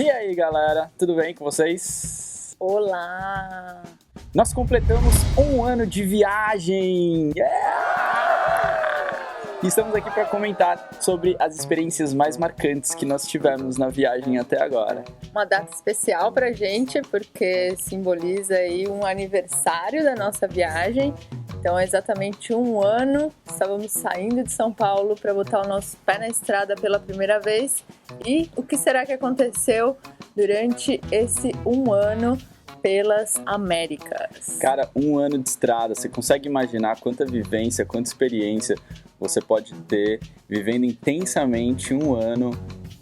E aí, galera, tudo bem com vocês? Olá! Nós completamos um ano de viagem! E estamos aqui para comentar sobre as experiências mais marcantes que nós tivemos na viagem até agora. Uma data especial pra gente, porque simboliza aí um aniversário da nossa viagem. Então é exatamente um ano, estávamos saindo de São Paulo para botar o nosso pé na estrada pela primeira vez. E o que será que aconteceu durante esse um ano pelas Américas? Cara, um ano de estrada, você consegue imaginar quanta vivência, quanta experiência você pode ter vivendo intensamente um ano,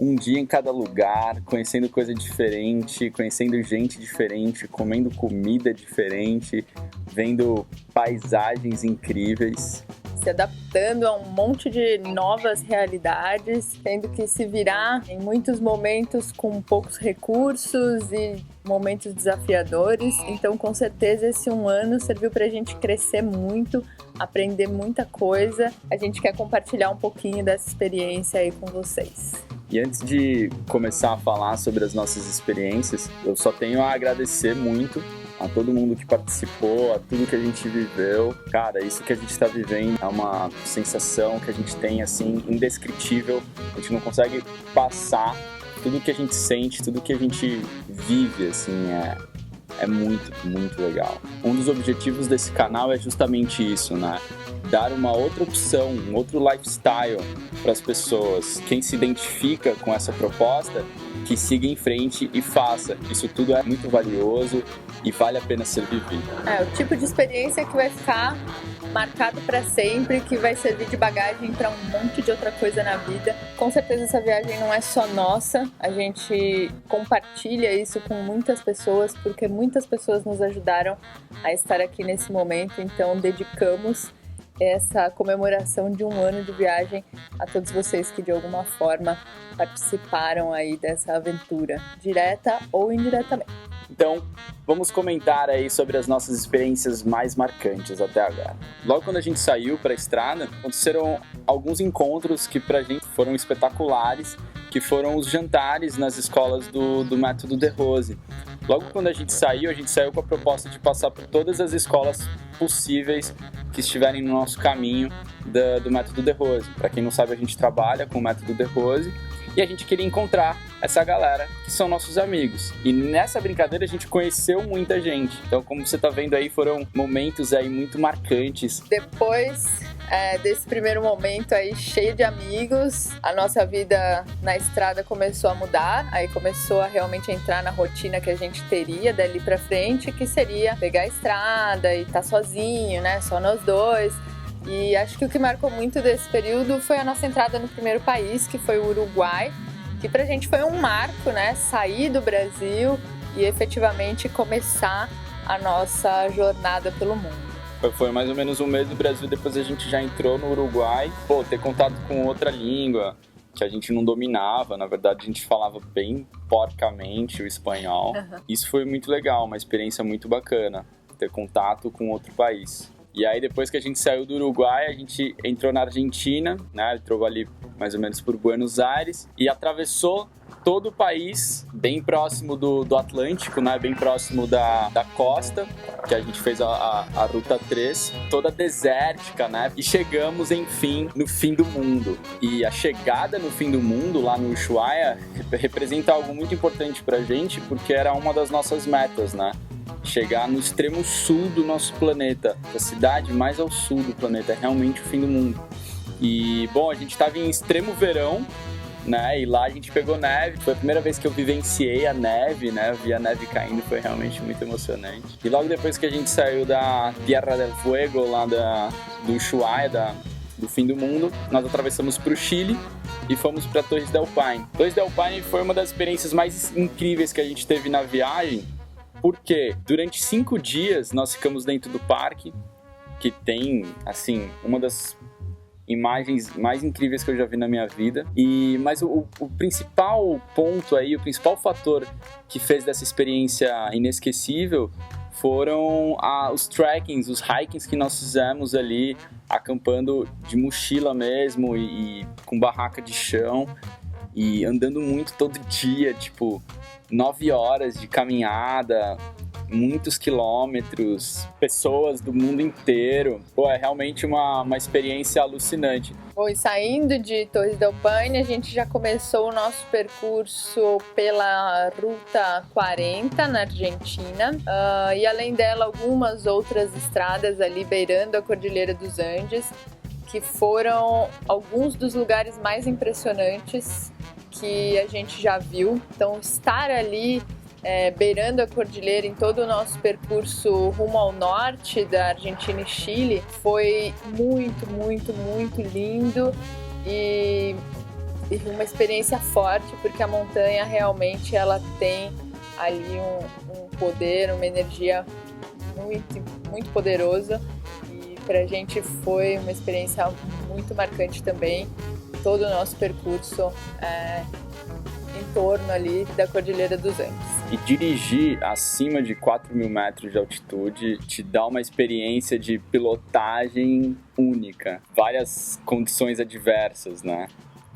um dia em cada lugar, conhecendo coisa diferente, conhecendo gente diferente, comendo comida diferente, vendo paisagens incríveis. Se adaptando a um monte de novas realidades, tendo que se virar em muitos momentos com poucos recursos e momentos desafiadores. Então, com certeza, esse um ano serviu para a gente crescer muito, aprender muita coisa. A gente quer compartilhar um pouquinho dessa experiência aí com vocês. E antes de começar a falar sobre as nossas experiências, eu só tenho a agradecer muito a todo mundo que participou, a tudo que a gente viveu. Cara, isso que a gente está vivendo é uma sensação que a gente tem, assim, indescritível. A gente não consegue passar tudo que a gente sente, tudo que a gente vive, assim, é muito, muito legal. Um dos objetivos desse canal é justamente isso, né? Dar uma outra opção, um outro lifestyle para as pessoas. Quem se identifica com essa proposta, que siga em frente e faça. Isso tudo é muito valioso e vale a pena ser vivido. É o tipo de experiência que vai ficar marcado para sempre, que vai servir de bagagem para um monte de outra coisa na vida. Com certeza essa viagem não é só nossa, a gente compartilha isso com muitas pessoas, porque muitas pessoas nos ajudaram a estar aqui nesse momento, então dedicamos essa comemoração de um ano de viagem a todos vocês que de alguma forma participaram aí dessa aventura, direta ou indiretamente. Então, vamos comentar aí sobre as nossas experiências mais marcantes até agora. Logo quando a gente saiu para a estrada, aconteceram alguns encontros que pra gente foram espetaculares, que foram os jantares nas escolas do Método De Rose. Logo quando a gente saiu com a proposta de passar por todas as escolas possíveis que estiverem no nosso caminho do Método De Rose. Para quem não sabe, a gente trabalha com o Método De Rose e a gente queria encontrar essa galera que são nossos amigos. E nessa brincadeira a gente conheceu muita gente. Então, como você tá vendo aí, foram momentos aí muito marcantes. Depois desse primeiro momento aí cheio de amigos, a nossa vida na estrada começou a mudar, aí começou a realmente entrar na rotina que a gente teria dali pra frente, que seria pegar a estrada e estar sozinho, né, só nós dois. E acho que o que marcou muito desse período foi a nossa entrada no primeiro país, que foi o Uruguai, que pra gente foi um marco, né, sair do Brasil e efetivamente começar a nossa jornada pelo mundo. Foi mais ou menos um mês no Brasil, depois a gente já entrou no Uruguai. Ter contato com outra língua que a gente não dominava, na verdade a gente falava bem porcamente o espanhol. Isso foi muito legal, uma experiência muito bacana, ter contato com outro país. E aí depois que a gente saiu do Uruguai, a gente entrou na Argentina, né? Entrou ali mais ou menos por Buenos Aires e atravessou todo o país, bem próximo do Atlântico, né? Bem próximo da costa, que a gente fez a Ruta 3, toda desértica, né? E chegamos, enfim, no fim do mundo. E a chegada no fim do mundo, lá no Ushuaia, representa algo muito importante pra gente, porque era uma das nossas metas, né? Chegar no extremo sul do nosso planeta, a cidade mais ao sul do planeta, é realmente o fim do mundo. E, bom, a gente estava em extremo verão, né, e lá a gente pegou neve, foi a primeira vez que eu vivenciei a neve, né, eu vi a neve caindo, foi realmente muito emocionante. E logo depois que a gente saiu da Tierra del Fuego, lá do Ushuaia, do fim do mundo, nós atravessamos para o Chile e fomos para Torres del Paine. Torres del Paine foi uma das experiências mais incríveis que a gente teve na viagem, porque durante 5 dias nós ficamos dentro do parque, que tem, assim, uma das imagens mais incríveis que eu já vi na minha vida. Mas o principal ponto aí, o principal fator que fez dessa experiência inesquecível foram os trekkings, os hikings que nós fizemos ali, acampando de mochila mesmo e com barraca de chão. e andando muito todo dia, tipo, 9 horas de caminhada, muitos quilômetros, pessoas do mundo inteiro. Pô, é realmente uma experiência alucinante. Bom, e saindo de Torres del Paine, a gente já começou o nosso percurso pela Ruta 40 na Argentina. E além dela, algumas outras estradas ali beirando a Cordilheira dos Andes, que foram alguns dos lugares mais impressionantes que a gente já viu. Então, estar ali beirando a cordilheira em todo o nosso percurso rumo ao norte da Argentina e Chile foi muito, muito, muito lindo e uma experiência forte, porque a montanha realmente ela tem ali um poder, uma energia muito, muito poderosa, e pra gente foi uma experiência muito marcante também, todo o nosso percurso em torno ali da Cordilheira dos Andes. E dirigir acima de 4.000 metros de altitude te dá uma experiência de pilotagem única. Várias condições adversas, né?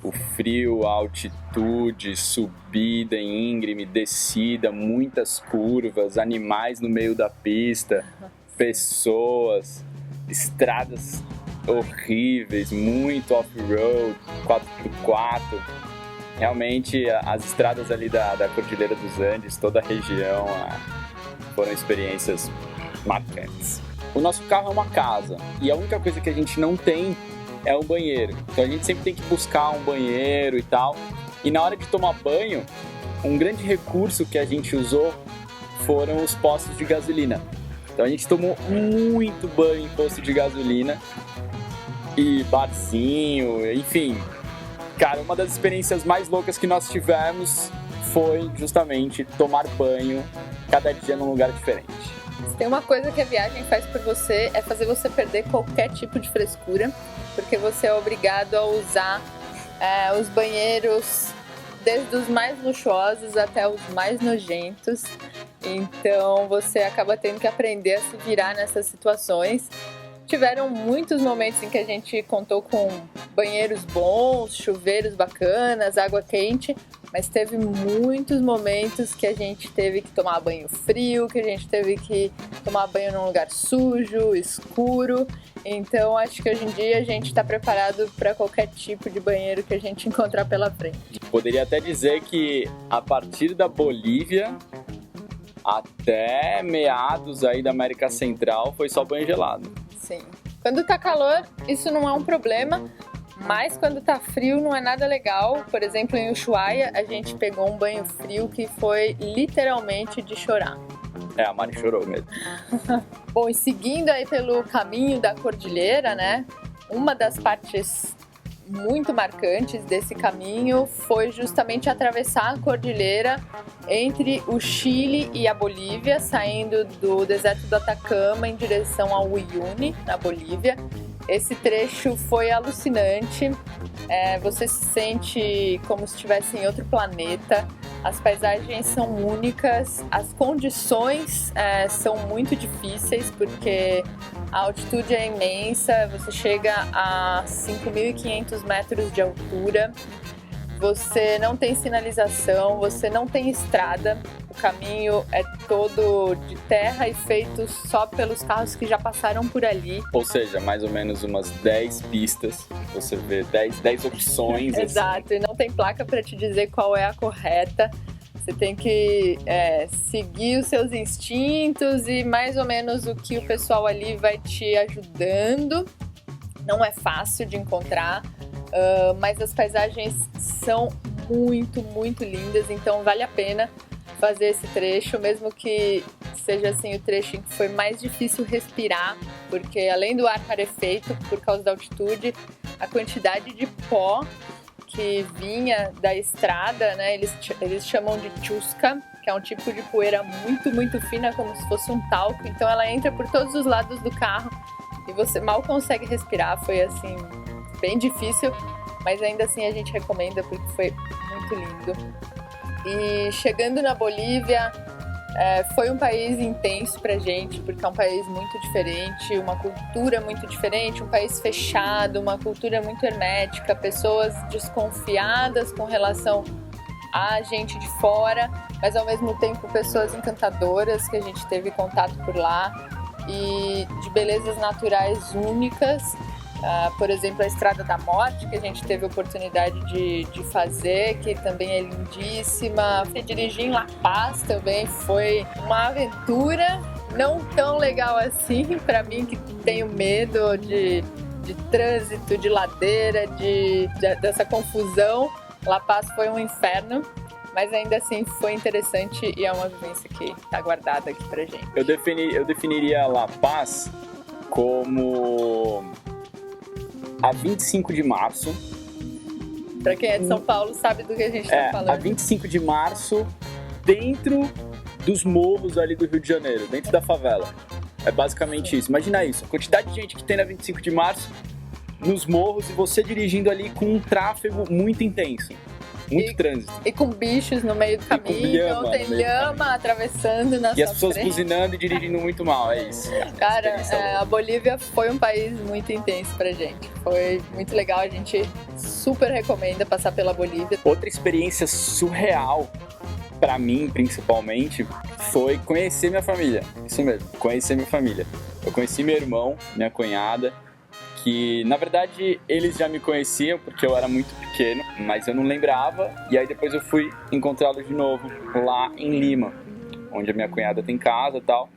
O frio, a altitude, subida íngreme, descida, muitas curvas, animais no meio da pista, pessoas, estradas horríveis, muito off-road, 4x4. Realmente, as estradas ali da Cordilheira dos Andes, toda a região, foram experiências marcantes. O nosso carro é uma casa e a única coisa que a gente não tem é um banheiro. Então a gente sempre tem que buscar um banheiro e tal. E na hora de tomar banho, um grande recurso que a gente usou foram os postos de gasolina. Então a gente tomou muito banho em posto de gasolina e barzinho, enfim. Cara, uma das experiências mais loucas que nós tivemos foi justamente tomar banho cada dia num lugar diferente. Se tem uma coisa que a viagem faz por você, é fazer você perder qualquer tipo de frescura, porque você é obrigado a usar os banheiros, desde os mais luxuosos até os mais nojentos. Então você acaba tendo que aprender a se virar nessas situações. Tiveram muitos momentos em que a gente contou com banheiros bons, chuveiros bacanas, água quente, mas teve muitos momentos que a gente teve que tomar banho frio, que a gente teve que tomar banho num lugar sujo, escuro. Então acho que hoje em dia a gente está preparado para qualquer tipo de banheiro que a gente encontrar pela frente. Poderia até dizer que a partir da Bolívia até meados aí da América Central foi só banho gelado. Sim. Quando tá calor, isso não é um problema, mas quando tá frio não é nada legal. Por exemplo, em Ushuaia, a gente pegou um banho frio que foi literalmente de chorar. A Mari chorou mesmo. Bom, e seguindo aí pelo caminho da cordilheira, né? Uma das partes muito marcantes desse caminho foi justamente atravessar a cordilheira entre o Chile e a Bolívia, saindo do deserto do Atacama em direção ao Uyuni, na Bolívia. Esse trecho foi alucinante, você se sente como se estivesse em outro planeta, as paisagens são únicas, as condições são muito difíceis, porque a altitude é imensa, você chega a 5.500 metros de altura, você não tem sinalização, você não tem estrada, o caminho é todo de terra e feito só pelos carros que já passaram por ali. Ou seja, mais ou menos umas 10 pistas, você vê 10 opções. Exato, assim. E não tem placa para te dizer qual é a correta. Você tem que seguir os seus instintos e mais ou menos o que o pessoal ali vai te ajudando. Não é fácil de encontrar, mas as paisagens são muito, muito lindas, então vale a pena fazer esse trecho, mesmo que seja assim o trecho em que foi mais difícil respirar, porque além do ar rarefeito por causa da altitude, a quantidade de pó que vinha da estrada, né, eles chamam de chusca, que é um tipo de poeira muito, muito fina, como se fosse um talco, então ela entra por todos os lados do carro e você mal consegue respirar. Foi assim, bem difícil, mas ainda assim a gente recomenda porque foi muito lindo. E chegando na Bolívia, Foi um país intenso pra gente, porque é um país muito diferente, uma cultura muito diferente, um país fechado, uma cultura muito hermética, pessoas desconfiadas com relação a gente de fora, mas ao mesmo tempo pessoas encantadoras que a gente teve contato por lá e de belezas naturais únicas. Por exemplo, a Estrada da Morte, que a gente teve a oportunidade de fazer, que também é lindíssima. Dirigir em La Paz também foi uma aventura, não tão legal assim para mim, que tenho medo de trânsito, de ladeira, dessa confusão. La Paz foi um inferno, mas ainda assim foi interessante e é uma vivência que está guardada aqui pra gente. Eu definiria La Paz como a 25 de março. Pra quem é de São Paulo sabe do que a gente tá falando. A 25 de março dentro dos morros ali do Rio de Janeiro, dentro da favela. É basicamente isso. Imagina isso, a quantidade de gente que tem na 25 de março nos morros e você dirigindo ali com um tráfego muito intenso. Muito trânsito. E com bichos no meio do caminho, tem lhama atravessando na sua frente. E as pessoas buzinando e dirigindo muito mal, é isso. Cara, a Bolívia foi um país muito intenso pra gente. Foi muito legal, a gente super recomenda passar pela Bolívia. Outra experiência surreal, pra mim principalmente, foi conhecer minha família. Isso mesmo, conhecer minha família. Eu conheci meu irmão, minha cunhada, que na verdade eles já me conheciam porque eu era muito pequeno, mas eu não lembrava, e aí depois eu fui encontrá-los de novo lá em Lima, onde a minha cunhada tem casa e tal,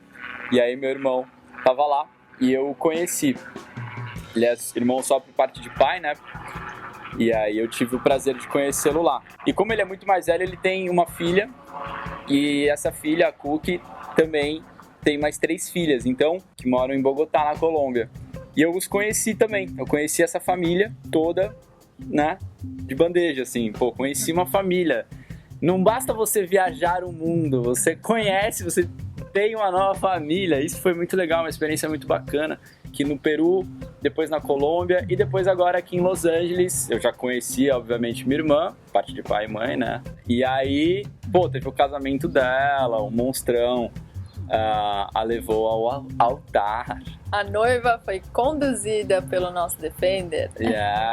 e aí meu irmão tava lá e eu o conheci. Ele é irmão só por parte de pai, né? E aí eu tive o prazer de conhecê-lo lá. E como ele é muito mais velho, ele tem uma filha, e essa filha, a Cookie, também tem mais 3 filhas, então, que moram em Bogotá, na Colômbia. E eu os conheci também, eu conheci essa família toda, né, de bandeja, assim, conheci uma família. Não basta você viajar o mundo, você conhece, você tem uma nova família, isso foi muito legal, uma experiência muito bacana, aqui no Peru, depois na Colômbia e depois agora aqui em Los Angeles. Eu já conhecia, obviamente, minha irmã, parte de pai e mãe, né, e aí, teve o casamento dela, um monstrão. A levou ao altar. A noiva foi conduzida pelo nosso Defender.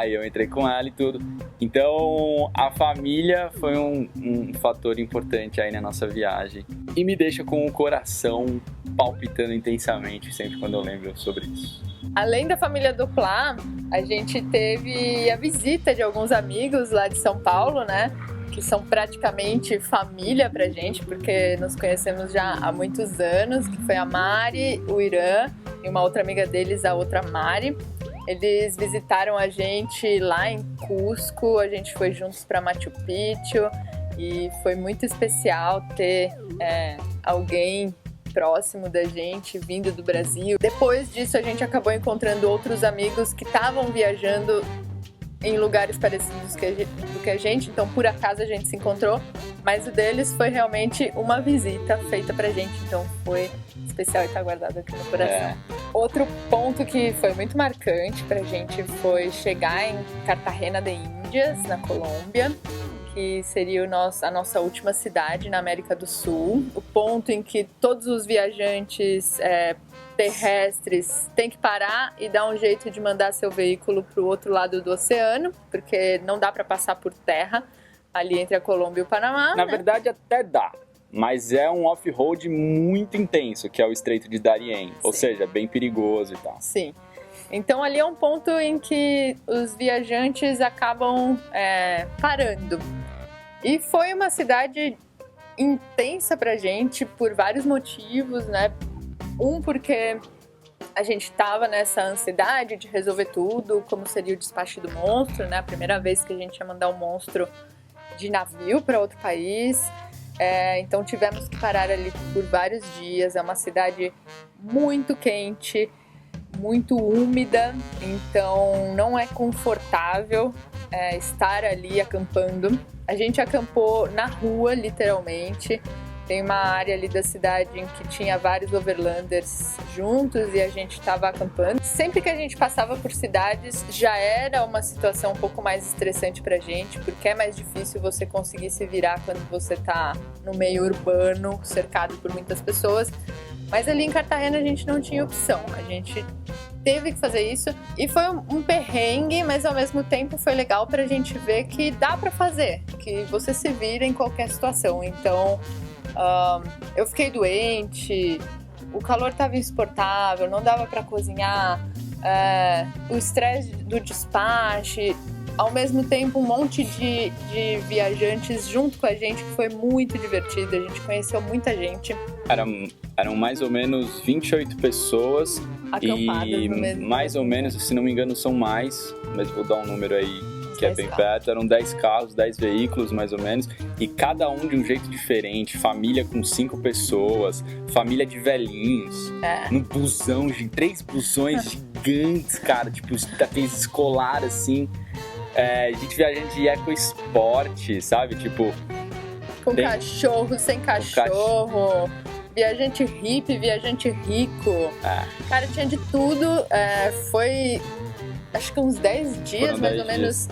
Eu entrei com ela e tudo. Então, a família foi um fator importante aí na nossa viagem. E me deixa com o coração palpitando intensamente sempre quando eu lembro sobre isso. Além da família do Plá, a gente teve a visita de alguns amigos lá de São Paulo, né? Que são praticamente família pra gente, porque nos conhecemos já há muitos anos, que foi a Mari, o Irã e uma outra amiga deles, a outra Mari. Eles visitaram a gente lá em Cusco, a gente foi juntos para Machu Picchu e foi muito especial ter alguém próximo da gente, vindo do Brasil. Depois disso, a gente acabou encontrando outros amigos que estavam viajando em lugares parecidos do que a gente, então por acaso a gente se encontrou, mas o deles foi realmente uma visita feita pra gente, então foi especial e tá guardado aqui no coração. Outro ponto que foi muito marcante pra gente foi chegar em Cartagena de Índias, na Colômbia, que seria a nossa última cidade na América do Sul, o ponto em que todos os viajantes terrestres têm que parar e dar um jeito de mandar seu veículo para o outro lado do oceano, porque não dá para passar por terra ali entre a Colômbia e o Panamá. Na verdade até dá, mas é um off-road muito intenso, que é o Estreito de Darién, ou seja, bem perigoso e tal. Sim. Então ali é um ponto em que os viajantes acabam parando. E foi uma cidade intensa pra gente por vários motivos, né? Porque a gente estava nessa ansiedade de resolver tudo, como seria o despacho do monstro, né? A primeira vez que a gente ia mandar um monstro de navio para outro país. Então tivemos que parar ali por vários dias. É uma cidade muito quente, muito úmida, então não é confortável estar ali acampando. A gente acampou na rua, literalmente. Tem uma área ali da cidade em que tinha vários overlanders juntos e a gente estava acampando. Sempre que a gente passava por cidades, já era uma situação um pouco mais estressante pra gente, porque é mais difícil você conseguir se virar quando você tá no meio urbano, cercado por muitas pessoas. Mas ali em Cartagena a gente não tinha opção, a gente teve que fazer isso e foi um perrengue, mas ao mesmo tempo foi legal pra gente ver que dá pra fazer, que você se vira em qualquer situação. Então eu fiquei doente, o calor estava insuportável, não dava pra cozinhar, o estresse do despache, ao mesmo tempo um monte de viajantes junto com a gente, que foi muito divertido, a gente conheceu muita gente. Eram mais ou menos 28 pessoas acampadas e no mesmo mais ou menos, se não me engano, são mais, mas vou dar um número aí que é bem perto. Eram 10 carros, 10 veículos mais ou menos, e cada um de um jeito diferente. Família com 5 pessoas, família de velhinhos, num busão, 3 busões gigantes, cara, tipo daqueles escolar assim. A gente viajando de EcoSport, sabe? Tipo, com cachorro, sem cachorro. Viajante hippie, viajante rico. Cara, tinha de tudo. Foi, acho que uns 10 dias, foram mais ou menos,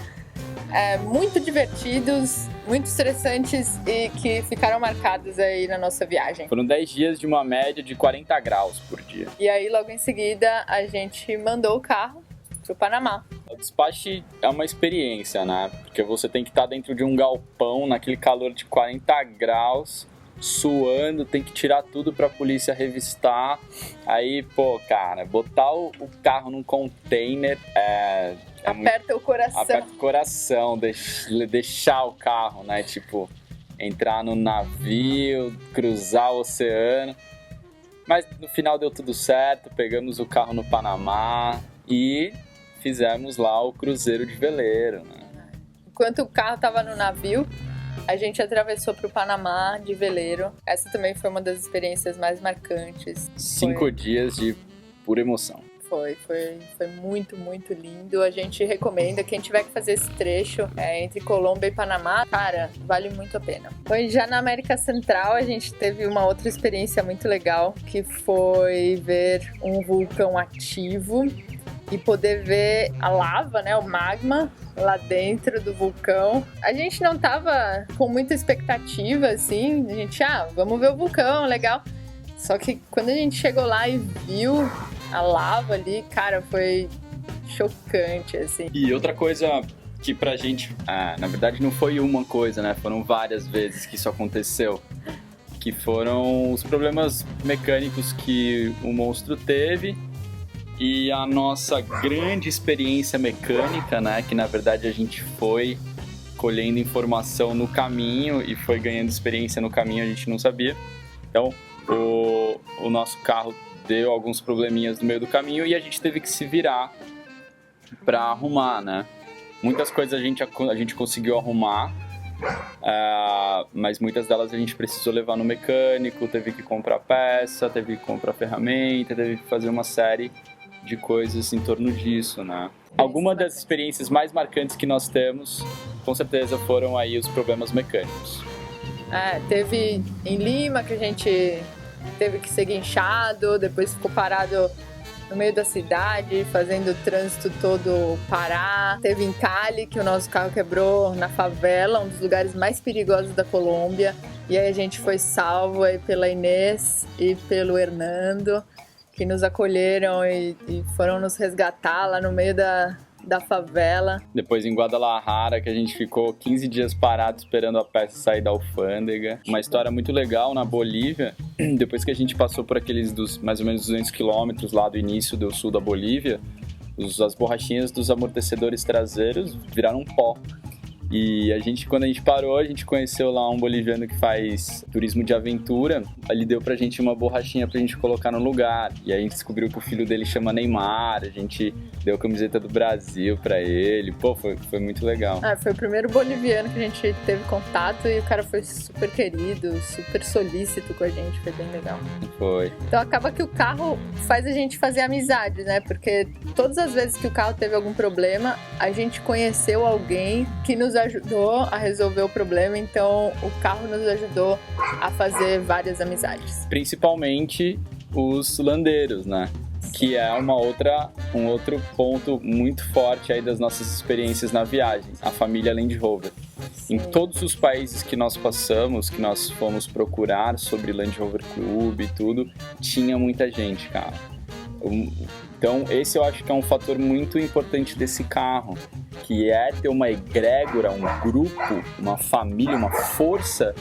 muito divertidos, muito estressantes e que ficaram marcados aí na nossa viagem. Foram 10 dias de uma média de 40 graus por dia. E aí, logo em seguida, a gente mandou o carro pro Panamá. O despache é uma experiência, né? Porque você tem que estar dentro de um galpão, naquele calor de 40 graus, suando, tem que tirar tudo pra polícia revistar. Aí, pô, cara, botar o carro num container aperta o coração. Aperta o coração, deixar o carro, né? Tipo, entrar no navio, cruzar o oceano. Mas no final deu tudo certo, pegamos o carro no Panamá e fizemos lá o cruzeiro de veleiro, né? Enquanto o carro tava no navio, a gente atravessou para o Panamá de veleiro. Essa também foi uma das experiências mais marcantes. 5 dias de pura emoção. Foi muito, muito lindo. A gente recomenda, quem tiver que fazer esse trecho entre Colômbia e Panamá, cara, vale muito a pena. Foi já na América Central, a gente teve uma outra experiência muito legal, que foi ver um vulcão ativo e poder ver a lava, né, o magma lá dentro do vulcão. A gente não tava com muita expectativa, assim, a gente, vamos ver o vulcão, legal. Só que quando a gente chegou lá e viu a lava ali, cara, foi chocante, assim. E outra coisa que pra gente, na verdade não foi uma coisa, né, foram várias vezes que isso aconteceu, que foram os problemas mecânicos que o monstro teve. E a nossa grande experiência mecânica, né, que na verdade a gente foi colhendo informação no caminho e foi ganhando experiência no caminho, a gente não sabia. Então, o nosso carro deu alguns probleminhas no meio do caminho e a gente teve que se virar para arrumar, né? Muitas coisas a gente conseguiu arrumar, mas muitas delas a gente precisou levar no mecânico, teve que comprar peça, teve que comprar ferramenta, teve que fazer uma série de coisas em torno disso, né? Algumas das experiências mais marcantes que nós temos, com certeza, foram aí os problemas mecânicos. Teve em Lima que a gente teve que ser guinchado, depois ficou parado no meio da cidade, fazendo o trânsito todo parar. Teve em Cali que o nosso carro quebrou na favela, um dos lugares mais perigosos da Colômbia. E aí a gente foi salvo aí pela Inês e pelo Hernando, que nos acolheram e foram nos resgatar lá no meio da favela. Depois em Guadalajara, que a gente ficou 15 dias parado esperando a peça sair da alfândega. Uma história muito legal na Bolívia. Depois que a gente passou por aqueles mais ou menos 200 quilômetros lá do início do sul da Bolívia, as borrachinhas dos amortecedores traseiros viraram pó. E quando a gente parou, a gente conheceu lá um boliviano que faz turismo de aventura. Ele deu pra gente uma borrachinha pra gente colocar no lugar. E aí a gente descobriu que o filho dele chama Neymar. A gente deu a camiseta do Brasil pra ele. Pô, foi muito legal. Foi o primeiro boliviano que a gente teve contato e o cara foi super querido, super solícito com a gente. Foi bem legal. Foi. Então acaba que o carro faz a gente fazer amizade, né? Porque todas as vezes que o carro teve algum problema, a gente conheceu alguém que nos ajudou a resolver o problema, então o carro nos ajudou a fazer várias amizades. Principalmente os landeiros, né? Que é um outro ponto muito forte aí das nossas experiências na viagem, a família Land Rover. Sim. Em todos os países que nós passamos, que nós fomos procurar sobre Land Rover Club e tudo, tinha muita gente, cara. Então, esse eu acho que é um fator muito importante desse carro, que é ter uma egrégora, um grupo, uma família, uma força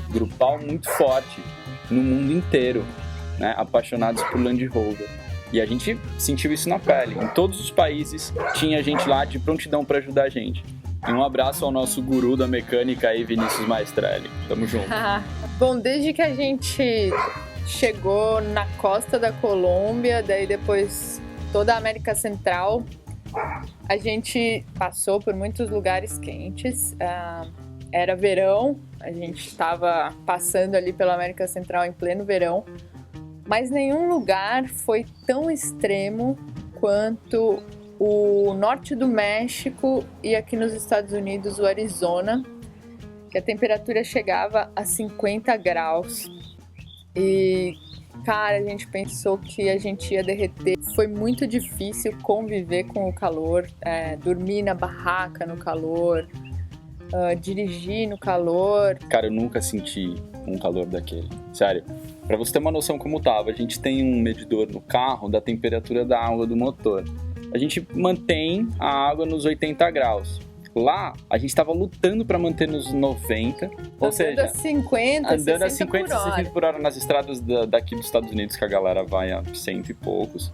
grupal muito forte no mundo inteiro, né? Apaixonados por Land Rover. E a gente sentiu isso na pele. Em todos os países tinha gente lá de prontidão para ajudar a gente. E um abraço ao nosso guru da mecânica aí, Vinícius Maestrelli. Tamo junto. Bom, desde que a gente chegou na costa da Colômbia, daí depois toda a América Central, a gente passou por muitos lugares quentes. Era verão, a gente estava passando ali pela América Central em pleno verão, mas nenhum lugar foi tão extremo quanto o norte do México e aqui nos Estados Unidos, o Arizona, que a temperatura chegava a 50 graus. E, cara, a gente pensou que a gente ia derreter. Foi muito difícil conviver com o calor, dormir na barraca no calor, dirigir no calor. Cara, eu nunca senti um calor daquele, sério. Pra você ter uma noção como tava, a gente tem um medidor no carro da temperatura da água do motor. A gente mantém a água nos 80 graus. Lá, a gente estava lutando para manter nos 90, ou seja, andando a 50, 60 por hora nas estradas daqui dos Estados Unidos, que a galera vai a 100 e poucos,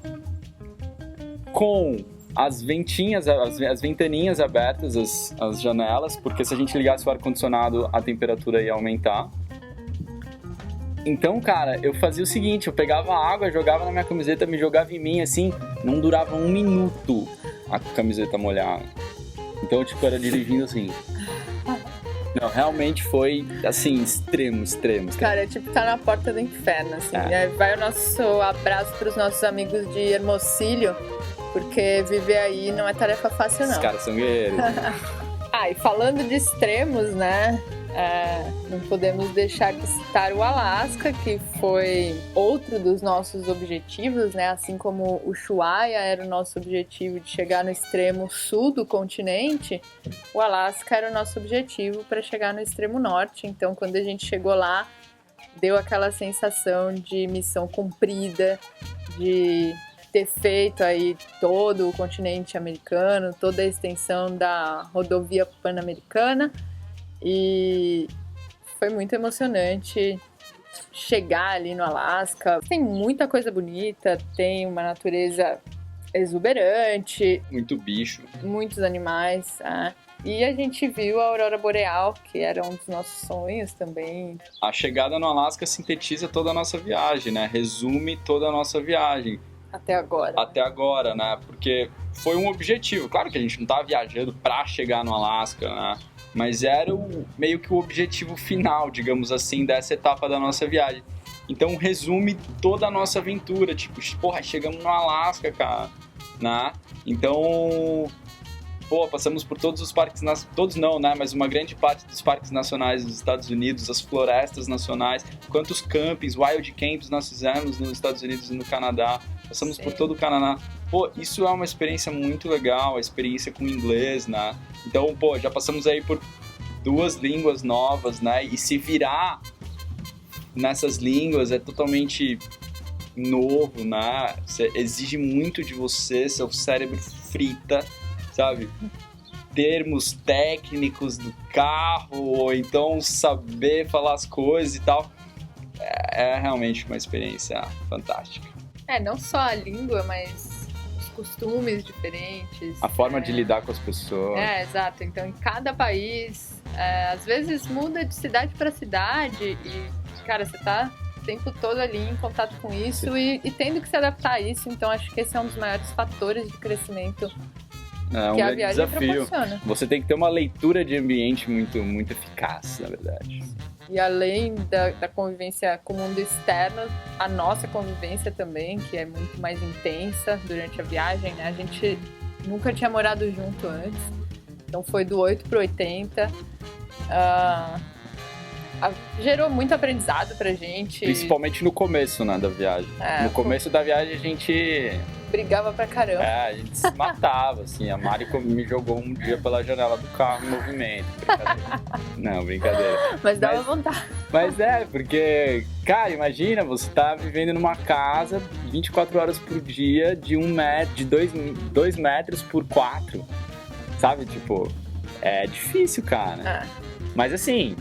com as ventinhas, as ventaninhas abertas, as janelas, porque se a gente ligasse o ar-condicionado, a temperatura ia aumentar. Então, cara, eu fazia o seguinte, eu pegava a água, jogava na minha camiseta, me jogava em mim, assim, não durava 1 minuto a camiseta molhada. Então, eu, era dirigindo assim. Não, realmente foi, assim, extremo. Cara, tá na porta do inferno, assim. Aí vai o nosso abraço pros nossos amigos de Hermosillo, porque viver aí não é tarefa fácil, não. Os caras são guerreiros. E falando de extremos, né? Não podemos deixar de citar o Alasca, que foi outro dos nossos objetivos, né? Assim como o Ushuaia era o nosso objetivo de chegar no extremo sul do continente, o Alasca era o nosso objetivo para chegar no extremo norte. Então, quando a gente chegou lá, deu aquela sensação de missão cumprida, de ter feito aí todo o continente americano, toda a extensão da rodovia pan-americana. E foi muito emocionante chegar ali no Alasca. Tem muita coisa bonita, tem uma natureza exuberante. Muito bicho. Muitos animais. E a gente viu a aurora boreal, que era um dos nossos sonhos também. A chegada no Alasca sintetiza toda a nossa viagem, né? Resume toda a nossa viagem. Até agora, né? Porque foi um objetivo. Claro que a gente não estava viajando para chegar no Alasca, né? Mas era meio que o objetivo final, digamos assim, dessa etapa da nossa viagem. Então resume toda a nossa aventura, chegamos no Alasca, cara, né? Então, passamos por todos os parques, todos não, né? Mas uma grande parte dos parques nacionais dos Estados Unidos, as florestas nacionais, quantos campings, wild camps nós fizemos nos Estados Unidos e no Canadá, passamos por todo o Canadá. Isso é uma experiência muito legal, a experiência com inglês, né? Então, já passamos aí por 2 línguas novas, né? E se virar nessas línguas é totalmente novo, né? Exige muito de você, seu cérebro frita, sabe? Termos técnicos do carro, ou então saber falar as coisas e tal. É realmente uma experiência fantástica. Não só a língua, mas costumes diferentes. A forma de lidar com as pessoas. Exato. Então, em cada país, às vezes muda de cidade para cidade e, cara, você tá o tempo todo ali em contato com isso e tendo que se adaptar a isso. Então, acho que esse é um dos maiores fatores de crescimento que a viagem proporciona. Você tem que ter uma leitura de ambiente muito, muito eficaz, na verdade. E além da convivência com o mundo externo, a nossa convivência também, que é muito mais intensa durante a viagem, né? A gente nunca tinha morado junto antes. Então foi do 8 pro 80. Gerou muito aprendizado pra gente. Principalmente no começo, né, da viagem. No começo da viagem a gente... brigava pra caramba. A gente se matava, assim. A Mari me jogou um dia pela janela do carro em movimento. Brincadeira. Não, brincadeira. Mas dava vontade. Mas porque, cara, imagina, você tá vivendo numa casa 24 horas por dia de 2 metros por 4. Sabe, tipo, é difícil, cara. Mas assim...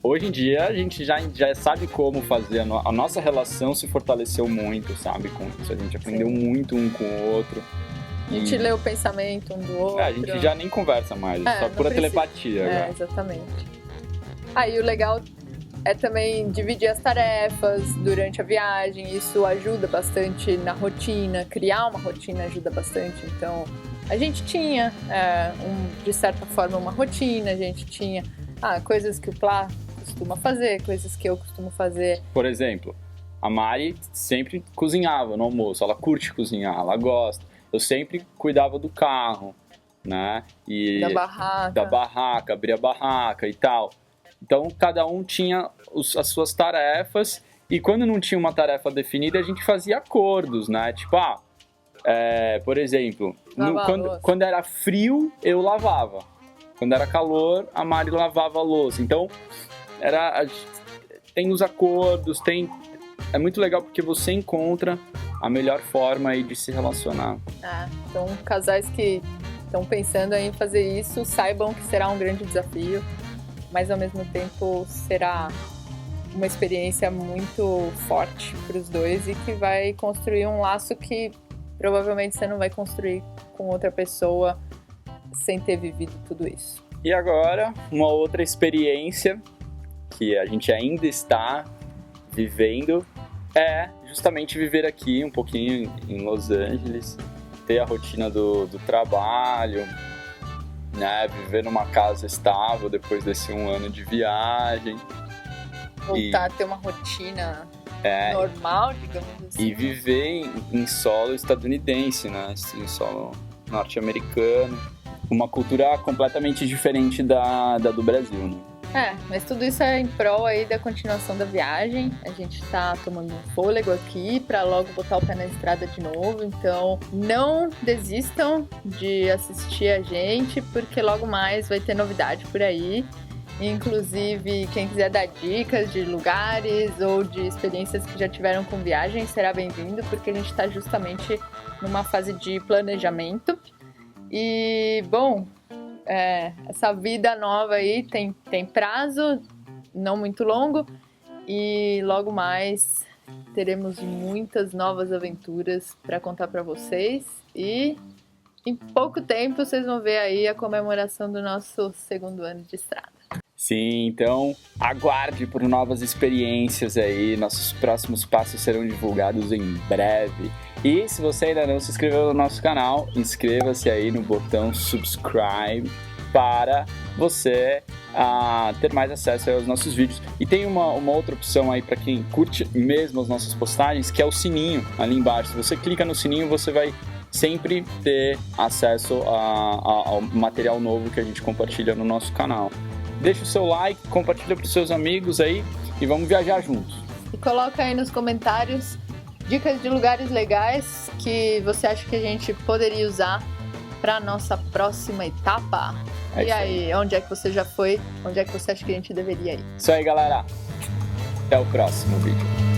Hoje em dia a gente já sabe como fazer, a nossa relação se fortaleceu muito, sabe, com isso. A gente aprendeu muito um com o outro. A gente lê o pensamento um do outro. A gente já nem conversa mais, só pura telepatia agora. Exatamente. E o legal é também dividir as tarefas durante a viagem, isso ajuda bastante na rotina, criar uma rotina ajuda bastante. Então, a gente tinha, de certa forma, uma rotina, a gente tinha coisas que o Plá costuma fazer, coisas que eu costumo fazer. Por exemplo, a Mari sempre cozinhava no almoço, ela curte cozinhar, ela gosta. Eu sempre cuidava do carro, né? E da barraca, abria a barraca e tal. Então, cada um tinha as suas tarefas e quando não tinha uma tarefa definida, a gente fazia acordos, né? Tipo, por exemplo, quando era frio, eu lavava. Quando era calor, a Mari lavava a louça. Então, tem os acordos, é muito legal porque você encontra a melhor forma aí de se relacionar. Então, casais que estão pensando em fazer isso, saibam que será um grande desafio, mas ao mesmo tempo será uma experiência muito forte para os dois e que vai construir um laço que provavelmente você não vai construir com outra pessoa sem ter vivido tudo isso. E agora, uma outra experiência que a gente ainda está vivendo é justamente viver aqui um pouquinho em Los Angeles, ter a rotina do trabalho, né? Viver numa casa estável depois desse 1 ano de viagem. Voltar a ter uma rotina normal, digamos assim. E viver em solo estadunidense, né? Em solo norte-americano. Uma cultura completamente diferente da do Brasil, né? Mas tudo isso é em prol aí da continuação da viagem. A gente tá tomando um fôlego aqui pra logo botar o pé na estrada de novo. Então, não desistam de assistir a gente, porque logo mais vai ter novidade por aí. Inclusive, quem quiser dar dicas de lugares ou de experiências que já tiveram com viagem, será bem-vindo, porque a gente tá justamente numa fase de planejamento. E, bom, essa vida nova aí tem prazo, não muito longo, e logo mais teremos muitas novas aventuras para contar para vocês. E em pouco tempo vocês vão ver aí a comemoração do nosso 2º ano de estrada. Sim, então aguarde por novas experiências aí, nossos próximos passos serão divulgados em breve. E se você ainda não se inscreveu no nosso canal, inscreva-se aí no botão subscribe para você ter mais acesso aos nossos vídeos. E tem uma outra opção aí para quem curte mesmo as nossas postagens, que é o sininho ali embaixo. Se você clica no sininho, você vai sempre ter acesso ao material novo que a gente compartilha no nosso canal. Deixa o seu like, compartilha para os seus amigos aí e vamos viajar juntos. E coloca aí nos comentários dicas de lugares legais que você acha que a gente poderia usar para nossa próxima etapa. E aí, onde é que você já foi? Onde é que você acha que a gente deveria ir? Isso aí, galera. Até o próximo vídeo.